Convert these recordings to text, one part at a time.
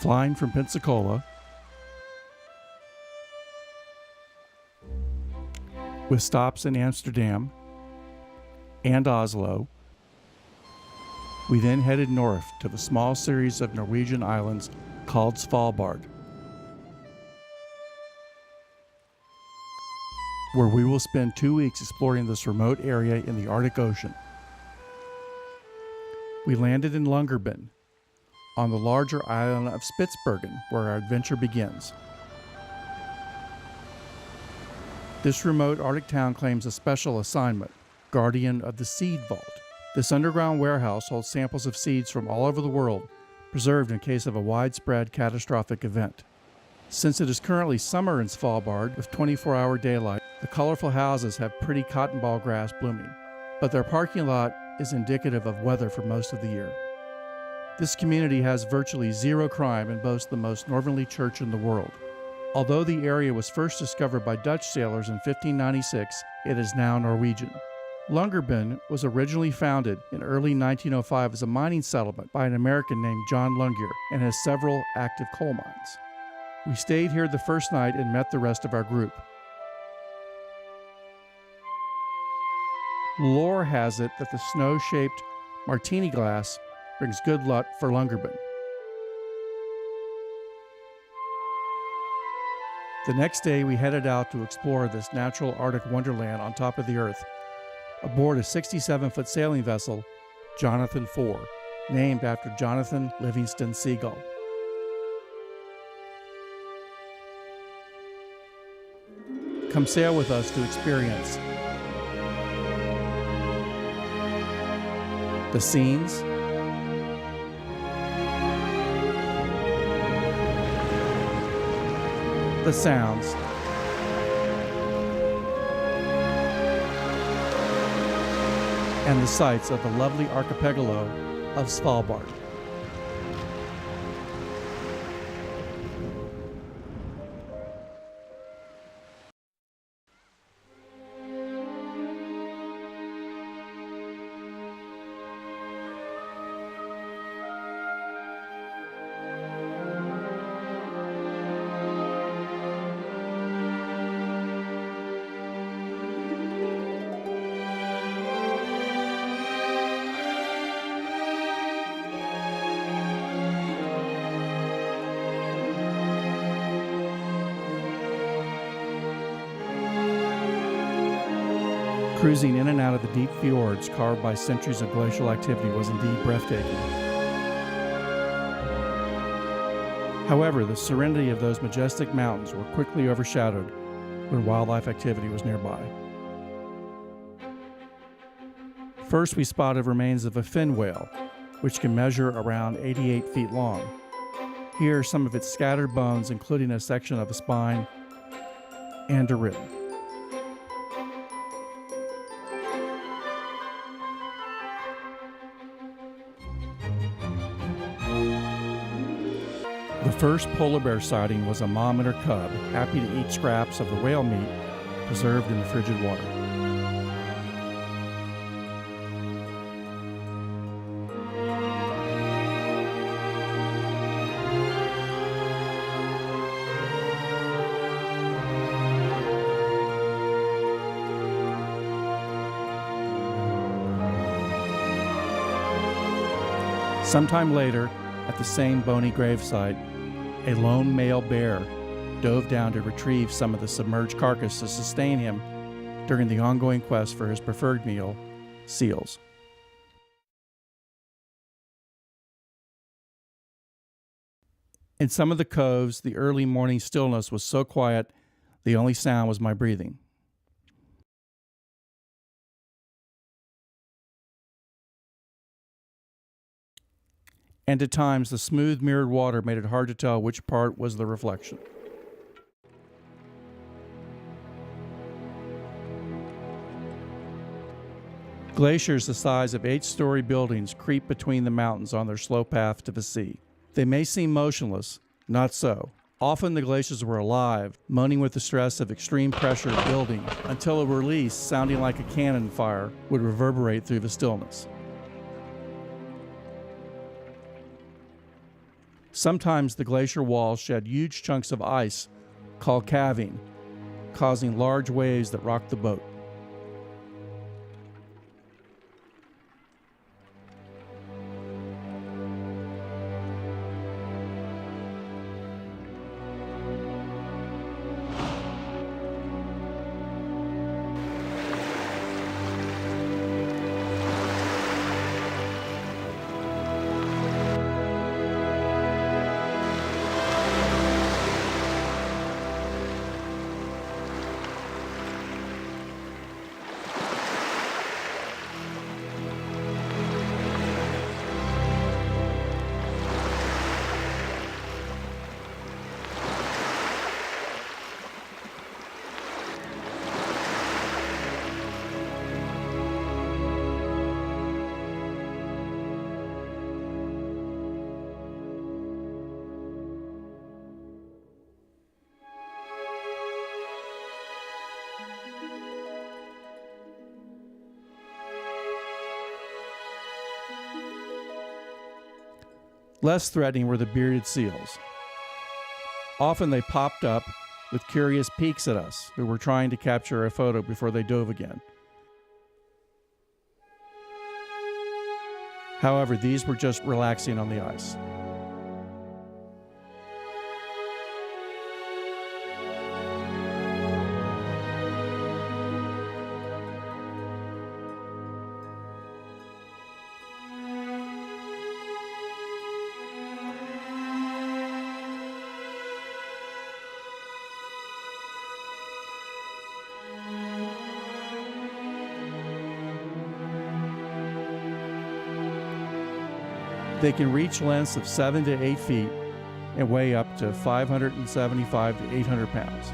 Flying from Pensacola, with stops in Amsterdam and Oslo, we then headed north to the small series of Norwegian islands called Svalbard, where we will spend 2 weeks exploring this remote area in the Arctic Ocean. We landed in Longyearbyen, on the larger island of Spitsbergen, where our adventure begins. This remote Arctic town claims a special assignment, guardian of the seed vault. This underground warehouse holds samples of seeds from all over the world, preserved in case of a widespread catastrophic event. Since it is currently summer in Svalbard with 24-hour daylight, the colorful houses have pretty cotton ball grass blooming, but their parking lot is indicative of weather for most of the year. This community has virtually zero crime and boasts the most northerly church in the world. Although the area was first discovered by Dutch sailors in 1596, it is now Norwegian. Longyearbyen was originally founded in early 1905 as a mining settlement by an American named John Longyear and has several active coal mines. We stayed here the first night and met the rest of our group. Lore has it that the snow-shaped martini glass brings good luck for Longyearbyen. The next day, we headed out to explore this natural Arctic wonderland on top of the earth, aboard a 67-foot sailing vessel, Jonathan IV, named after Jonathan Livingston Seagull. Come sail with us to experience the scenes, the sounds, and the sights of the lovely archipelago of Svalbard. Cruising in and out of the deep fjords carved by centuries of glacial activity was indeed breathtaking. However, the serenity of those majestic mountains were quickly overshadowed when wildlife activity was nearby. First, we spotted remains of a fin whale, which can measure around 88 feet long. Here are some of its scattered bones, including a section of a spine and a rib. The first polar bear sighting was a mom and her cub, happy to eat scraps of the whale meat preserved in the frigid water. Sometime later, at the same bony gravesite, a lone male bear dove down to retrieve some of the submerged carcass to sustain him during the ongoing quest for his preferred meal, seals. In some of the coves, the early morning stillness was so quiet, the only sound was my breathing. And at times, the smooth mirrored water made it hard to tell which part was the reflection. Glaciers the size of 8-story buildings creep between the mountains on their slow path to the sea. They may seem motionless, not so. Often the glaciers were alive, moaning with the stress of extreme pressure building, until a release sounding like a cannon fire would reverberate through the stillness. Sometimes the glacier walls shed huge chunks of ice called calving, causing large waves that rock the boat. Less threatening were the bearded seals. Often they popped up with curious peeks at us who were trying to capture a photo before they dove again. However, these were just relaxing on the ice. They can reach lengths of 7 to 8 feet and weigh up to 575 to 800 pounds.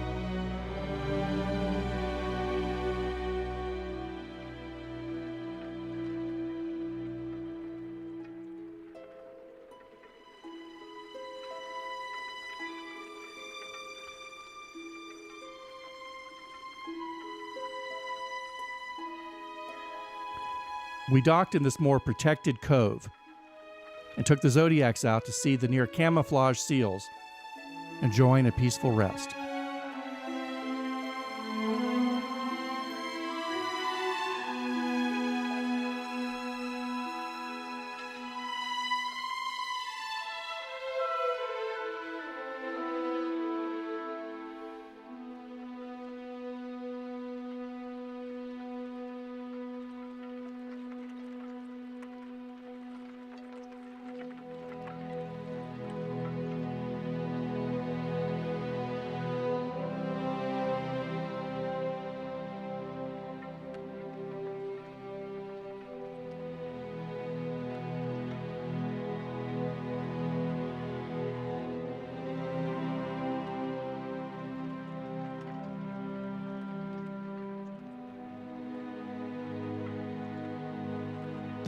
We docked in this more protected cove and took the Zodiacs out to see the near camouflaged seals, enjoying a peaceful rest.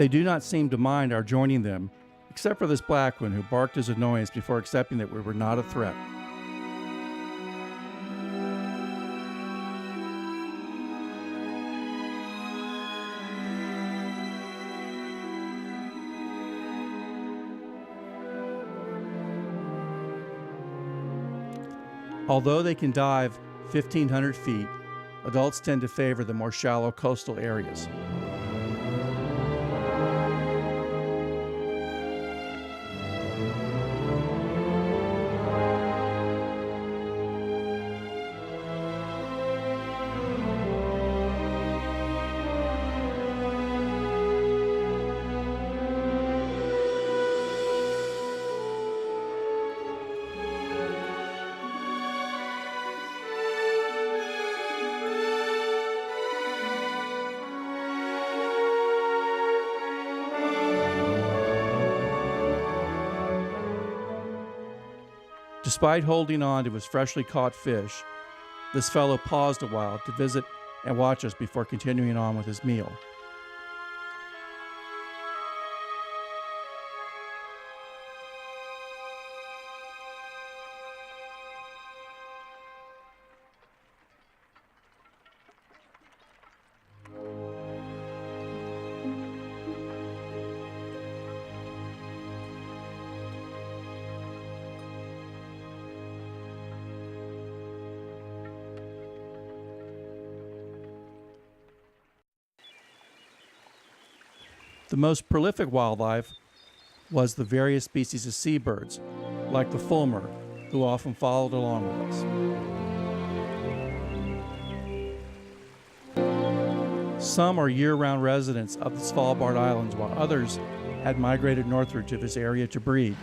They do not seem to mind our joining them, except for this black one who barked his annoyance before accepting that we were not a threat. Although they can dive 1,500 feet, adults tend to favor the more shallow coastal areas. Despite holding on to his freshly caught fish, this fellow paused a while to visit and watch us before continuing on with his meal. The most prolific wildlife was the various species of seabirds, like the fulmar, who often followed along with us. Some are year-round residents of the Svalbard Islands, while others had migrated northward to this area to breed.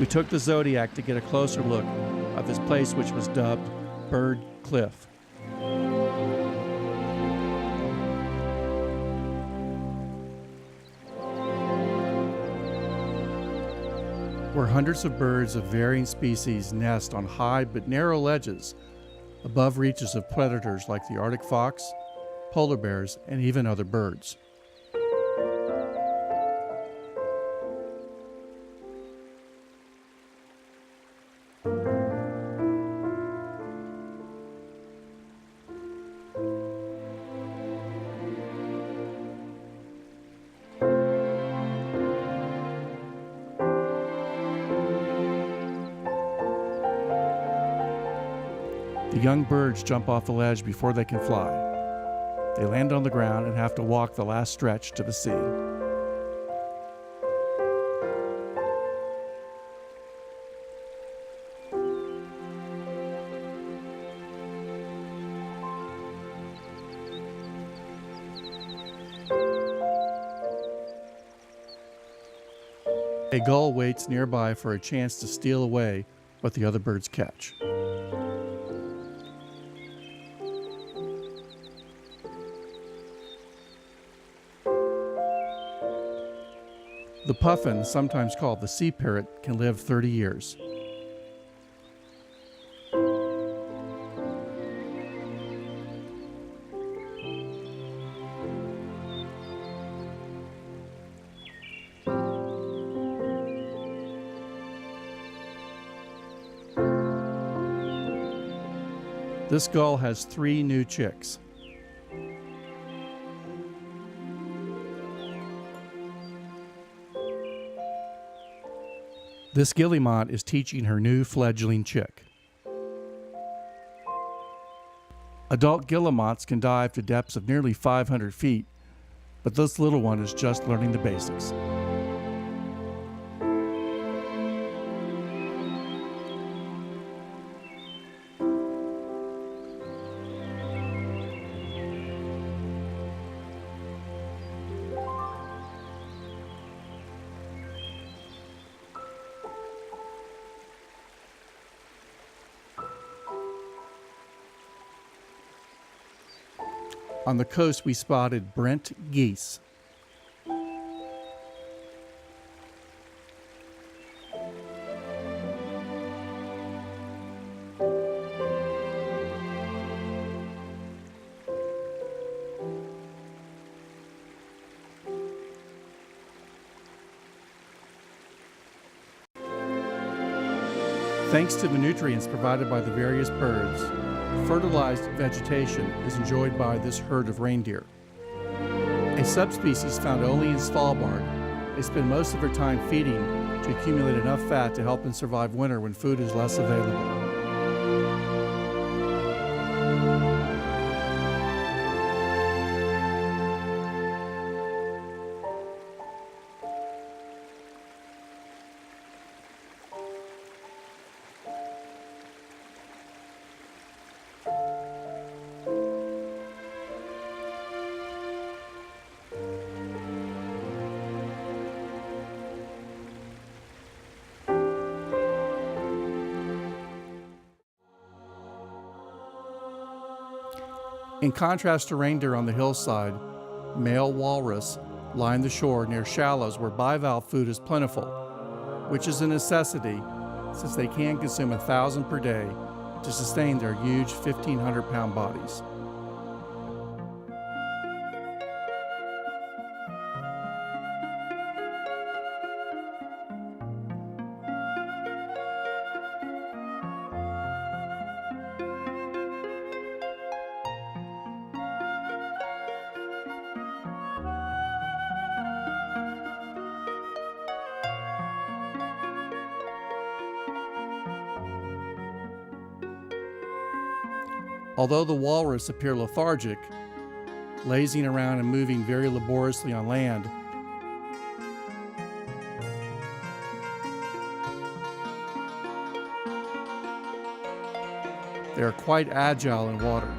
We took the Zodiac to get a closer look of this place, which was dubbed Bird Cliff. Where hundreds of birds of varying species nest on high but narrow ledges above reaches of predators like the Arctic fox, polar bears, and even other birds. The young birds jump off the ledge before they can fly. They land on the ground and have to walk the last stretch to the sea. A gull waits nearby for a chance to steal away what the other birds catch. The puffin, sometimes called the sea parrot, can live 30 years. This gull has 3 new chicks. This guillemot is teaching her new fledgling chick. Adult guillemots can dive to depths of nearly 500 feet, but this little one is just learning the basics. On the coast, we spotted Brent geese. Thanks to the nutrients provided by the various birds, fertilized vegetation is enjoyed by this herd of reindeer. A subspecies found only in Svalbard, they spend most of their time feeding to accumulate enough fat to help them survive winter when food is less available. In contrast to reindeer on the hillside, male walrus line the shore near shallows where bivalve food is plentiful, which is a necessity since they can consume 1,000 per day to sustain their huge 1,500-pound bodies. Although the walrus appear lethargic, lazing around and moving very laboriously on land, they are quite agile in water.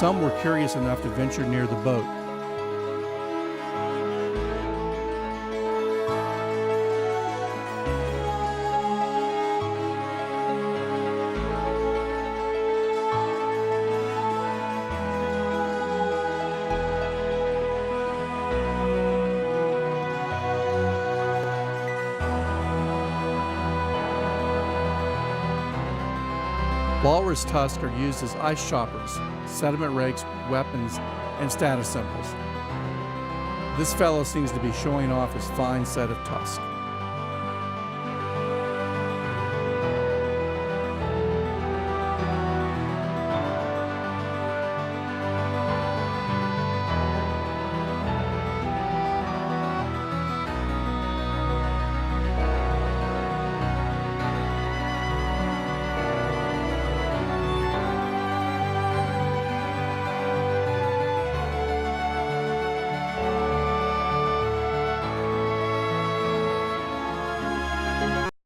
Some were curious enough to venture near the boat. Walrus tusks are used as ice choppers, sediment rakes, weapons, and status symbols. This fellow seems to be showing off his fine set of tusks.